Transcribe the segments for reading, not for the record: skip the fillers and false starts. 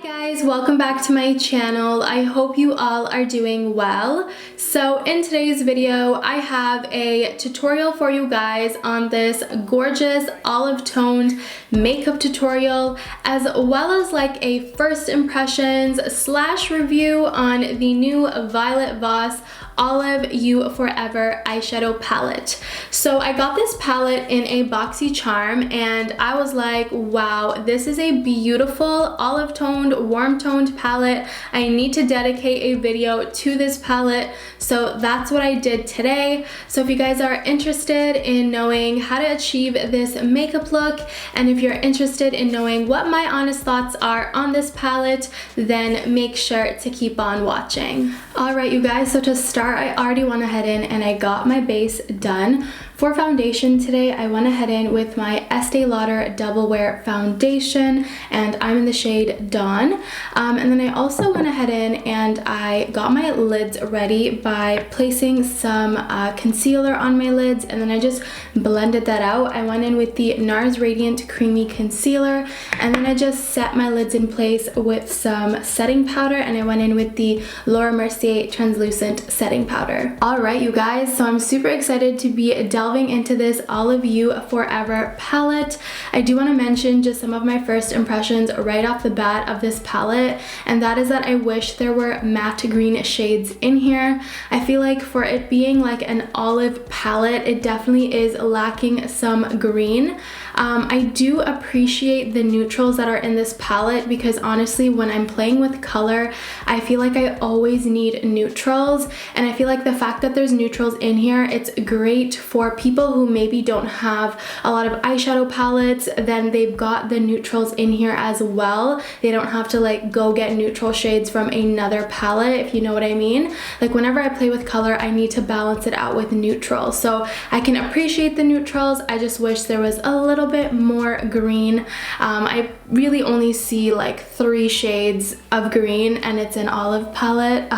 Guys, welcome back to my channel. I hope you all are doing well. So in today's video, I have a tutorial for you guys on this gorgeous olive toned makeup tutorial, as well as like a first impressions / review on the new Violet Voss Olive You Forever eyeshadow palette. So I got this palette in a boxy charm and I was like, wow, this is a beautiful olive toned, warm toned palette. I need to dedicate a video to this palette, so that's what I did today. So if you guys are interested in knowing how to achieve this makeup look, and if you're interested in knowing what my honest thoughts are on this palette, then make sure to keep on watching. Alright you guys, so to start, I already went ahead in and I got my base done. For foundation today, I went ahead in with my Estée Lauder Double Wear Foundation, and I'm in the shade Dawn. And then I also went ahead in and I got my lids ready by placing some concealer on my lids, and then I just blended that out. I went in with the Nars Radiant Creamy Concealer, and then I just set my lids in place with some setting powder, and I went in with the Mercier Translucent Setting Powder. Alright you guys, so I'm super excited to be delving into this Olive You Forever palette. I do want to mention just some of my first impressions right off the bat of this palette, and that is that I wish there were matte green shades in here. I feel like for it being like an olive palette, it definitely is lacking some green. I do appreciate the neutrals that are in this palette because honestly, when I'm playing with color, I feel like I always need neutrals, and I feel like the fact that there's neutrals in here, it's great for people who maybe don't have a lot of eyeshadow palettes. Then they've got the neutrals in here as well. They don't have to like go get neutral shades from another palette, if you know what I mean. Like whenever I play with color, I need to balance it out with neutrals. So I can appreciate the neutrals. I just wish there was a little bit more green. I really only see like 3 shades of green and it's an olive palette.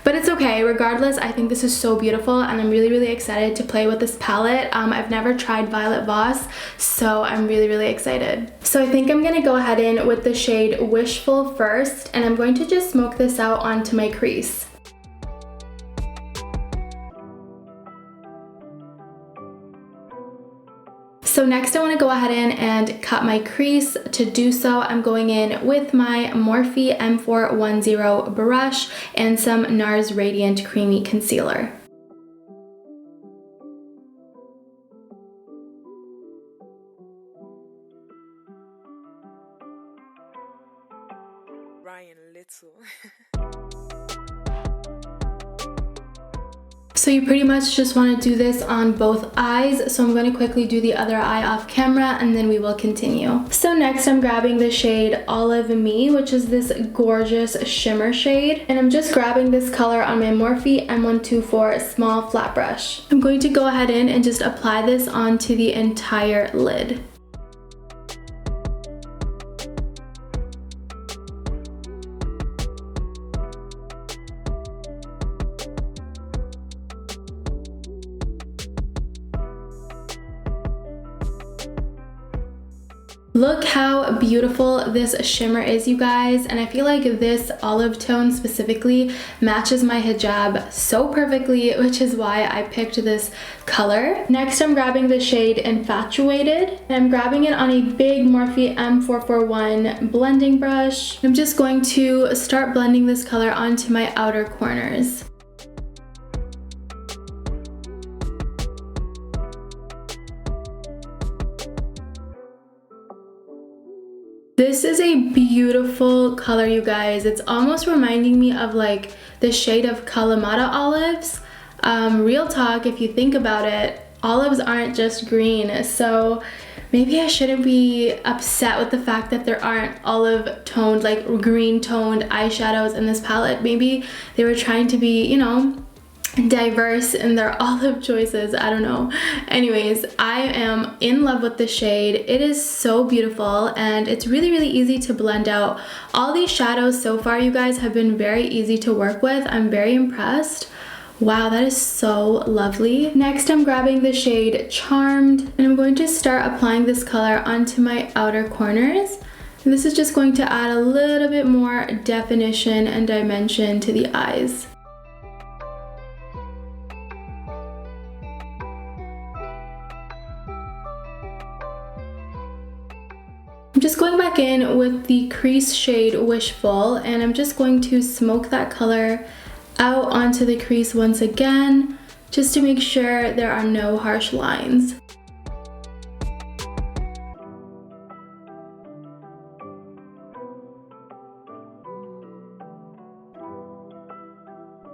But it's okay. Regardless, I think this is so beautiful and I'm really excited to play with this palette. I've never tried Violet Voss, so I'm really excited. So I think I'm gonna go ahead in with the shade Wishful first, and I'm going to just smoke this out onto my crease. So next I want to go ahead in and cut my crease. To do so, I'm going in with my Morphe M410 brush and some Nars Radiant Creamy Concealer. Ryan Little. So you pretty much just want to do this on both eyes, so I'm going to quickly do the other eye off camera and then we will continue. So next I'm grabbing the shade Olive Me, which is this gorgeous shimmer shade, and I'm just grabbing this color on my Morphe M124 small flat brush. I'm going to go ahead in and just apply this onto the entire lid. Look how beautiful this shimmer is, you guys, and I feel like this olive tone specifically matches my hijab so perfectly, which is why I picked this color. Next I'm grabbing the shade Infatuated, and I'm grabbing it on a big Morphe M441 blending brush. I'm just going to start blending this color onto my outer corners. This is a beautiful color, you guys. It's almost reminding me of like the shade of Kalamata olives. Real talk, if you think about it, olives aren't just green, so maybe I shouldn't be upset with the fact that there aren't olive toned, like green toned eyeshadows in this palette. Maybe they were trying to be, you know, diverse in their olive choices. I don't know. Anyways, I am in love with the shade. It is so beautiful and it's really easy to blend out. All these shadows so far, you guys, have been very easy to work with. I'm very impressed. Wow, that is so lovely. Next, I'm grabbing the shade Charmed, and I'm going to start applying this color onto my outer corners. And this is just going to add a little bit more definition and dimension to the eyes. I'm just going back in with the crease shade Wishful, and I'm just going to smoke that color out onto the crease once again, just to make sure there are no harsh lines.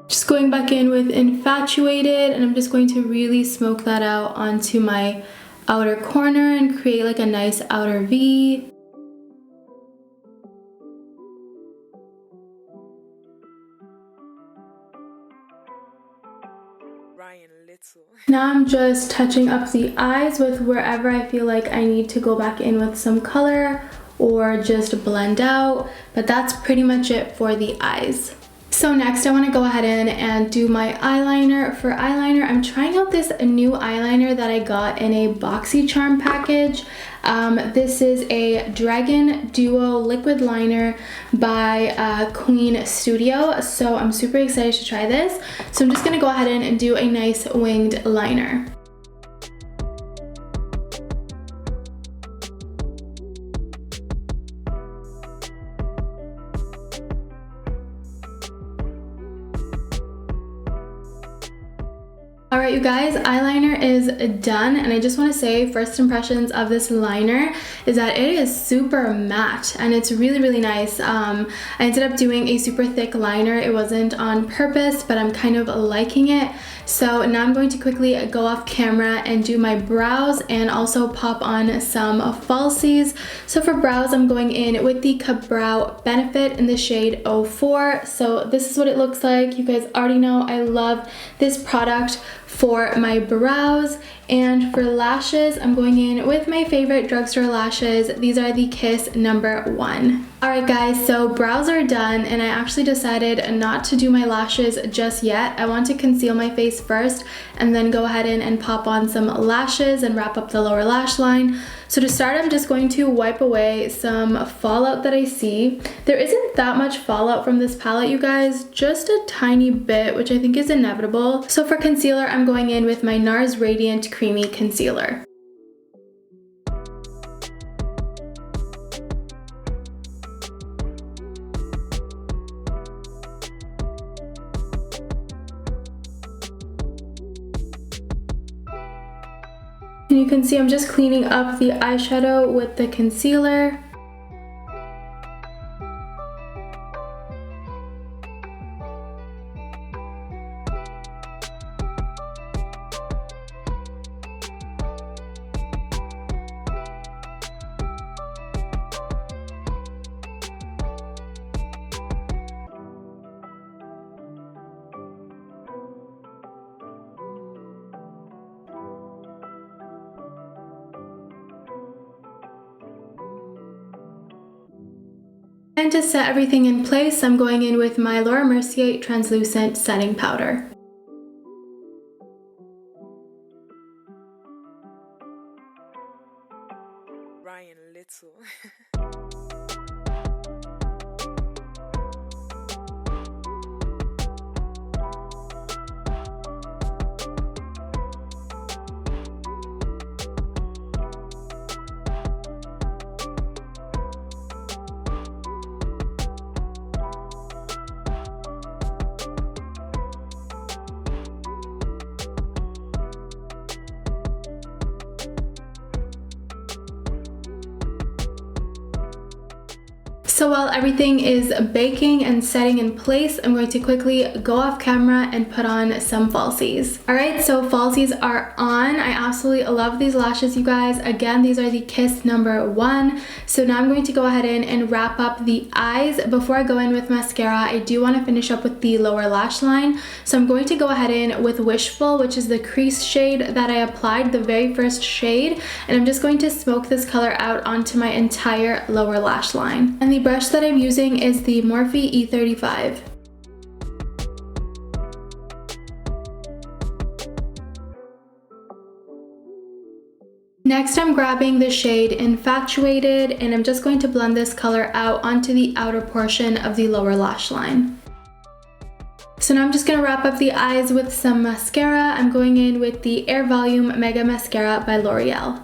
Just going back in with Infatuated, and I'm just going to really smoke that out onto my outer corner and create like a nice outer V. Now I'm just touching up the eyes with wherever I feel like I need to go back in with some color or just blend out, but that's pretty much it for the eyes. So next I want to go ahead in and do my eyeliner. For eyeliner, I'm trying out this new eyeliner that I got in a BoxyCharm package. This is a Dragon Duo Liquid Liner by Qveen Studio. So I'm super excited to try this. So I'm just going to go ahead in and do a nice winged liner. Alright you guys, eyeliner is done, and I just want to say first impressions of this liner is that it is super matte and it's really nice. I ended up doing a super thick liner. It wasn't on purpose, but I'm kind of liking it. So now I'm going to quickly go off camera and do my brows and also pop on some falsies. So for brows, I'm going in with the Brow Benefit in the shade 04. So this is what it looks like. You guys already know I love this product for my brows. And for lashes, I'm going in with my favorite drugstore lashes. These are the Kiss #1. Alright guys, so brows are done, and I actually decided not to do my lashes just yet. I want to conceal my face first and then go ahead and pop on some lashes and wrap up the lower lash line. So to start, I'm just going to wipe away some fallout that I see. There isn't that much fallout from this palette, you guys, just a tiny bit, which I think is inevitable. So for concealer, I'm going in with my Nars Radiant Creamy Concealer. And you can see I'm just cleaning up the eyeshadow with the concealer. And to set everything in place, I'm going in with my Mercier Translucent Setting Powder. So while everything is baking and setting in place, I'm going to quickly go off camera and put on some falsies. Alright, so falsies are on. I absolutely love these lashes, you guys. Again, these are the Kiss #1. So now I'm going to go ahead and wrap up the eyes. Before I go in with mascara, I do want to finish up with the lower lash line. So I'm going to go ahead in with Wishful, which is the crease shade that I applied, the very first shade. And I'm just going to smoke this color out onto my entire lower lash line. And the brush that I'm using is the Morphe E35. Next, I'm grabbing the shade Infatuated, and I'm just going to blend this color out onto the outer portion of the lower lash line. So now I'm just going to wrap up the eyes with some mascara. I'm going in with the Air Volume Mega Mascara by L'Oreal.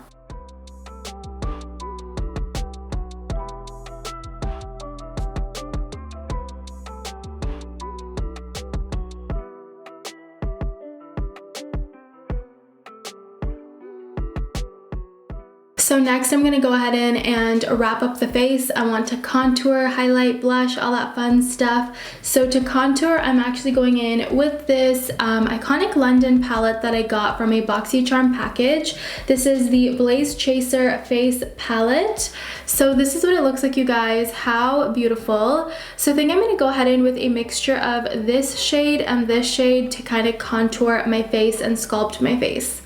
So next I'm going to go ahead in and wrap up the face. I want to contour, highlight, blush, all that fun stuff. So to contour, I'm actually going in with this Iconic London palette that I got from a BoxyCharm package. This is the Blaze Chaser Face Palette. So this is what it looks like, you guys. How beautiful. So I think I'm going to go ahead in with a mixture of this shade and this shade to kind of contour my face and sculpt my face.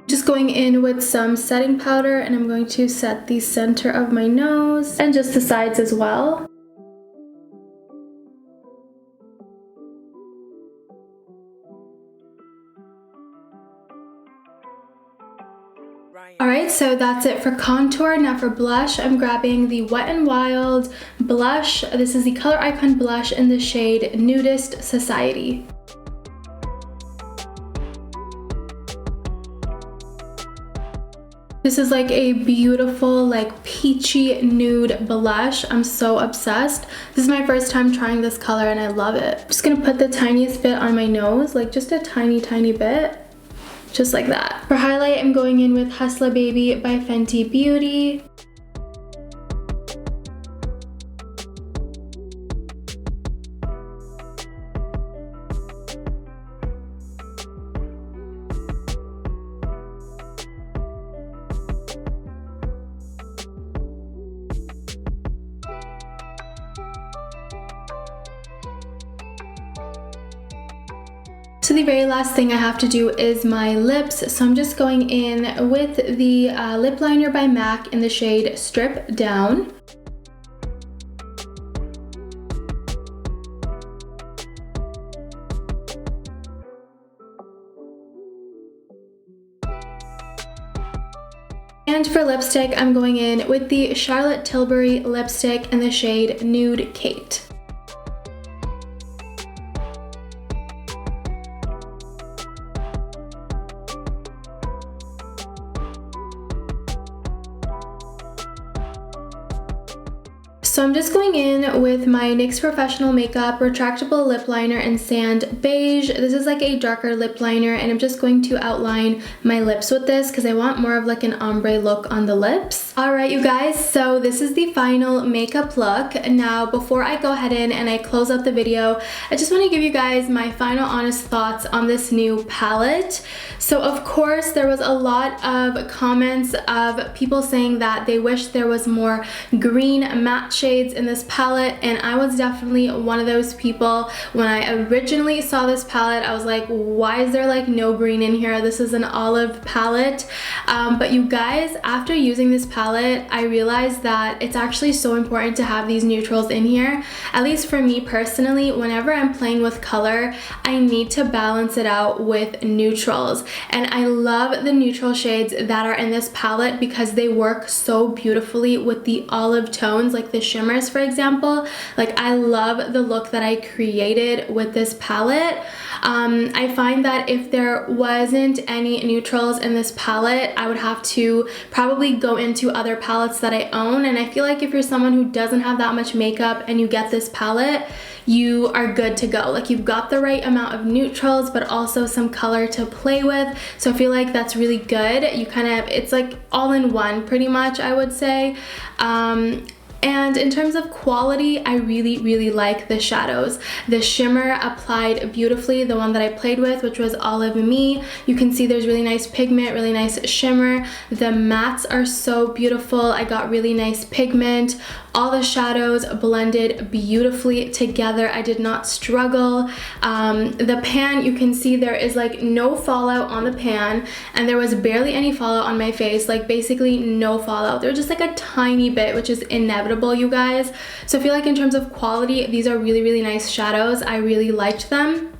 Just going in with some setting powder, and I'm going to set the center of my nose and just the sides as well. Alright, so that's it for contour. Now for blush, I'm grabbing the Wet n Wild blush. This is the Color Icon blush in the shade Nudist Society. This is like a beautiful, like peachy nude blush. I'm so obsessed. This is my first time trying this color and I love it. I'm just gonna put the tiniest bit on my nose, like just a tiny bit. Just like that. For highlight, I'm going in with Hustla Baby by Fenty Beauty. So the very last thing I have to do is my lips. So I'm just going in with the lip liner by MAC in the shade Strip Down. And for lipstick, I'm going in with the Charlotte Tilbury lipstick in the shade Nude Kate. So I'm just going in with my NYX Professional Makeup Retractable Lip Liner in Sand Beige. This is like a darker lip liner, and I'm just going to outline my lips with this because I want more of like an ombre look on the lips. Alright, you guys, so this is the final makeup look. Now, before I go ahead in and I close out the video, I just want to give you guys my final honest thoughts on this new palette. So of course, there was a lot of comments of people saying that they wish there was more green matte shades in this palette, and I was definitely one of those people. When I originally saw this palette, I was like, why is there like no green in here? This is an olive palette. But you guys, after using this palette, I realized that it's actually so important to have these neutrals in here. At least for me personally, whenever I'm playing with color, I need to balance it out with neutrals. And I love the neutral shades that are in this palette because they work so beautifully with the olive tones, like the shimmers, for example. Like, I love the look that I created with this palette. I find that if there wasn't any neutrals in this palette, I would have to probably go into other palettes that I own. And I feel like if you're someone who doesn't have that much makeup and you get this palette, you are good to go. Like, you've got the right amount of neutrals, but also some color to play with. So I feel like that's really good. You kind of, it's like all in one pretty much, I would say. And in terms of quality, I really like the shadows. The shimmer applied beautifully, the one that I played with, which was Olive Me. You can see there's really nice pigment, really nice shimmer. The mattes are so beautiful. I got really nice pigment. All the shadows blended beautifully together. I did not struggle. The pan, you can see there is like no fallout on the pan, and there was barely any fallout on my face, like basically no fallout. There was just like a tiny bit, which is inevitable, you guys. So I feel like in terms of quality, these are really nice shadows. I really liked them.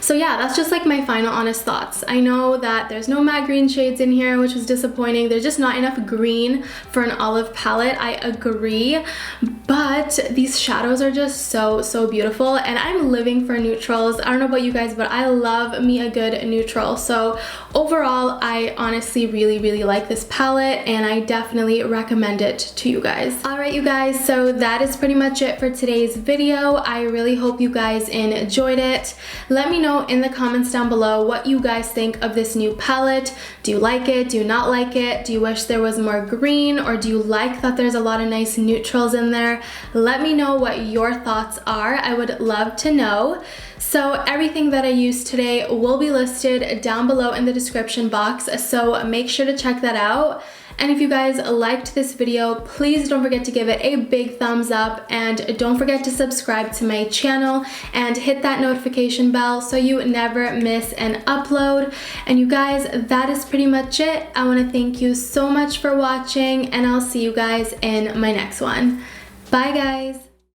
So yeah, that's just like my final honest thoughts. I know that there's no matte green shades in here, which was disappointing. There's just not enough green for an olive palette. I agree, but these shadows are just so beautiful, and I'm living for neutrals. I don't know about you guys, but I love me a good neutral. So overall, I honestly really like this palette, and I definitely recommend it to you guys. Alright, you guys, so that is pretty much it for today's video. I really hope you guys enjoyed it. Let me know in the comments down below what you guys think of this new palette. Do you like it? Do you not like it? Do you wish there was more green, or do you like that there's a lot of nice neutrals in there? Let me know what your thoughts are. I would love to know. So everything that I used today will be listed down below in the description box, so make sure to check that out. And if you guys liked this video, please don't forget to give it a big thumbs up, and don't forget to subscribe to my channel and hit that notification bell so you never miss an upload. And you guys, that is pretty much it. I want to thank you so much for watching, and I'll see you guys in my next one. Bye guys!